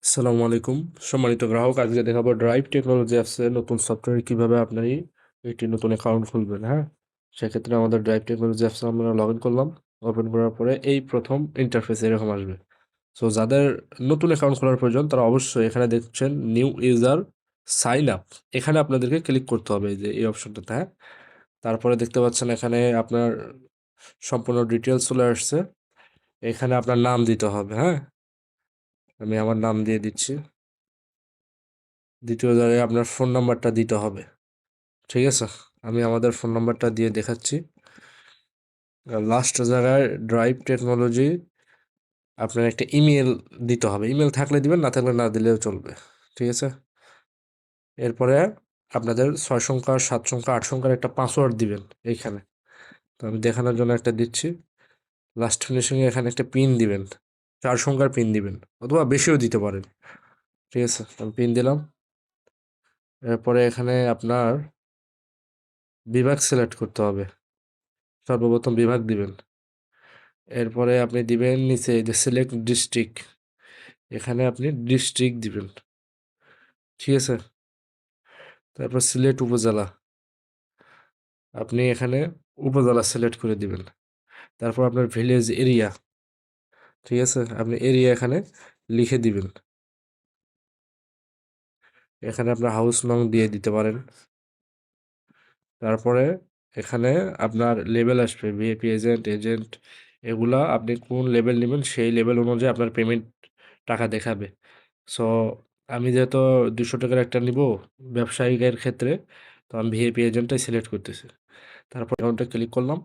আসসালামু আলাইকুম সম্মানিত গ্রাহক, আজকে দেখাবো ড্রাইভ টেকনোলজি অ্যাপসে নতুন সফটওয়্যার কিভাবে আপনি একটি নতুন অ্যাকাউন্ট খুলবেন। হ্যাঁ, সেক্ষেত্রে আমাদের ড্রাইভ টেকনোলজি অ্যাপসে আমরা লগ ইন করলাম। ওপেন করার পরে এই প্রথম ইন্টারফেস এরকম আসবে। সো যাদের নতুন অ্যাকাউন্ট খোলার প্রয়োজন তারা অবশ্যই এখানে দেখছেন নিউ ইউজার সাইন আপ, এখানে আপনাদেরকে ক্লিক করতে হবে, এই যে এই অপশনটাতে। হ্যাঁ, তারপরে দেখতে পাচ্ছেন এখানে আপনার সম্পূর্ণ ডিটেলস চলে আসছে। এখানে আপনার নাম দিতে হবে। হ্যাঁ, আমি আমার নাম দিয়ে দিচ্ছি। দ্বিতীয় জায়গায় আপনার ফোন নাম্বারটা দিতে হবে। ঠিক আছে, আমি আমাদের ফোন নাম্বারটা দিয়ে দেখাচ্ছি। লাস্ট জায়গায় ড্রাইভ টেকনোলজি আপনার একটা ইমেল দিতে হবে। ইমেল থাকলে দিবেন, না থাকলে না দিলেও চলবে। ঠিক আছে, এরপরে আপনাদের 6 সংখ্যা 7 সংখ্যা 8 সংখ্যার একটা পাসওয়ার্ড দিবেন এইখানে। তো আমি দেখানোর জন্য একটা দিচ্ছি। লাস্ট ফিনিশিংয়ে এখানে একটা পিন দিবেন, 4 সংখ্যার পিন দিবেন, অথবা বেশিও দিতে পারেন। ঠিক আছে, আমি পিন দিলাম। এরপরে এখানে আপনার বিভাগ সিলেক্ট করতে হবে। সর্বপ্রথম বিভাগ দিবেন। এরপরে আপনি দিবেন নিচে যে সিলেক্ট ডিস্ট্রিক্ট, এখানে আপনি ডিস্ট্রিক্ট দিবেন। ঠিক আছে, তারপর সিলেট উপজেলা, আপনি এখানে উপজেলা সিলেক্ট করে দিবেন। তারপর আপনার ভিলেজ এরিয়া, ঠিক আছে, আপনি এরিয়া এখানে লিখে দিবেন। এখানে আপনার হাউস নং দিয়ে দিতে পারেন। তারপরে এখানে আপনার লেভেল আসবে, ভিআইপি এজেন্ট, এজেন্ট, এগুলা আপনি কোন লেভেল নেবেন সেই লেভেল অনুযায়ী আপনার পেমেন্ট টাকা দেখাবে। সো আমি যেহেতু 200 টাকার একটা নিব ব্যবসায়িকের ক্ষেত্রে, তো আমি ভিআইপি এজেন্টটাই সিলেক্ট করতেছি। তারপর অ্যাকাউন্টে ক্লিক করলাম।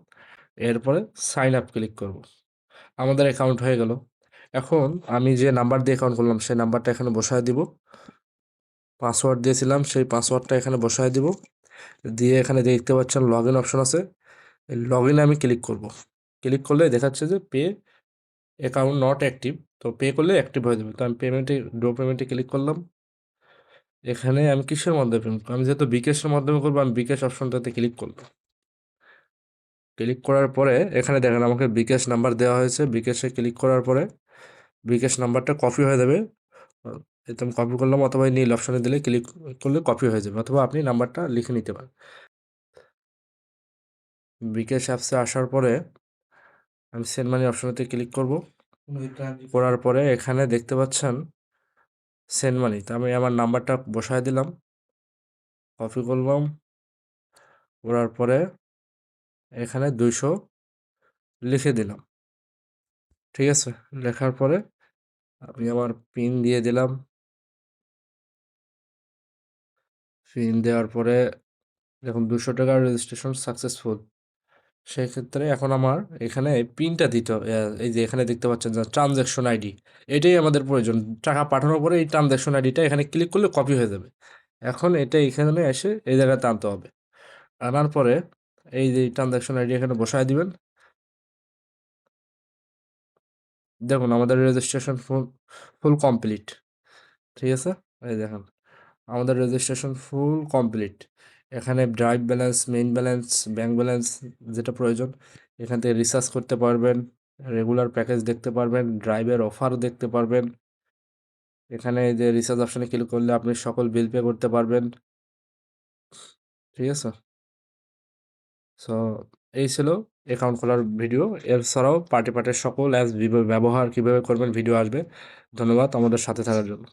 এরপরে সাইন আপ ক্লিক করব। আমাদের অ্যাকাউন্ট হয়ে গেল। এখন আমি যে নাম্বার দিয়ে অ্যাকাউন্ট করলাম সেই নাম্বারটা এখানে বসায় দিব। পাসওয়ার্ড দিয়েছিলাম সেই পাসওয়ার্ডটা এখানে বসায় দিব। দিয়ে এখানে দেখতে পাচ্ছেন লগ ইন অপশন আছে, লগ ইনে আমি ক্লিক করব। ক্লিক করলে দেখাচ্ছে যে পে অ্যাকাউন্ট নট অ্যাক্টিভ, তো পে করলে অ্যাক্টিভ হয়ে যাবে। তো আমি পেমেন্টে ডো পেমেন্টে ক্লিক করলাম। এখানে আমি কিসের মাধ্যমে পেমেন্ট করব, আমি যেহেতু বিকাশের মাধ্যমে করবো আমি বিকাশ অপশনটাতে ক্লিক করব। ক্লিক করার পরে এখানে দেখেন আমাকে বিকাশ নাম্বার দেওয়া হয়েছে। বিকাশে ক্লিক করার পরে বিকাশ নাম্বারটা কপি হয়ে যাবে। এটা আমি কপি করলাম, অথবা এই নীল অপশনে দিলে ক্লিক করলে কপি হয়ে যাবে, অথবা আপনি নাম্বারটা লিখে নিতে পারেন। বিকাশ অ্যাপসে আসার পরে আমি সেন্ড মানি অপশনেতে ক্লিক করব। করার পরে এখানে দেখতে পাচ্ছেন সেন্ড মানি, তো আমি আমার নাম্বারটা বসায় দিলাম, কপি করলাম। করার পরে এখানে 200 লিখে দিলাম। ঠিক আছে, লেখার পরে আমি আমার পিন দিয়ে দিলাম। পিন দেওয়ার পরে দেখুন 200 টাকার রেজিস্ট্রেশন সাকসেসফুল। সেক্ষেত্রে এখন আমার এখানে পিনটা দিতে হবে। এই যে এখানে দেখতে পাচ্ছেন যে ট্রানজ্যাকশন আইডি, এটাই আমাদের প্রয়োজন। টাকা পাঠানোর পরে এই ট্রানজ্যাকশন আইডিটা এখানে ক্লিক করলে কপি হয়ে যাবে। এখন এটা এখানে এসে এই জায়গাতে আনতে হবে। আনার পরে এই যে ট্রানজ্যাকশন আইডি এখানে বসায় দিবেন। দেখুন আমাদের রেজিস্ট্রেশন ফুল ফুল কমপ্লিট। ঠিক আছে, এই দেখেন আমাদের রেজিস্ট্রেশন ফুল কমপ্লিট। এখানে drive balance, main balance, bank balance যেটা প্রয়োজন এখান থেকে রিচার্জ করতে পারবেন, রেগুলার প্যাকেজ দেখতে পারবেন, ড্রাইভের অফার দেখতে পারবেন। এখানে এই যে রিচার্জ অপশনে ক্লিক করলে আপনি সকল বিল পে করতে পারবেন। ঠিক আছে, সো এই ছিল অ্যাকাউন্ট খোলার ভিডিও। এছাড়াও পার্টি পার্টের সকল অ্যাপস ব্যবহার কীভাবে করবেন ভিডিও আসবে। ধন্যবাদ আমাদের সাথে থাকার জন্য।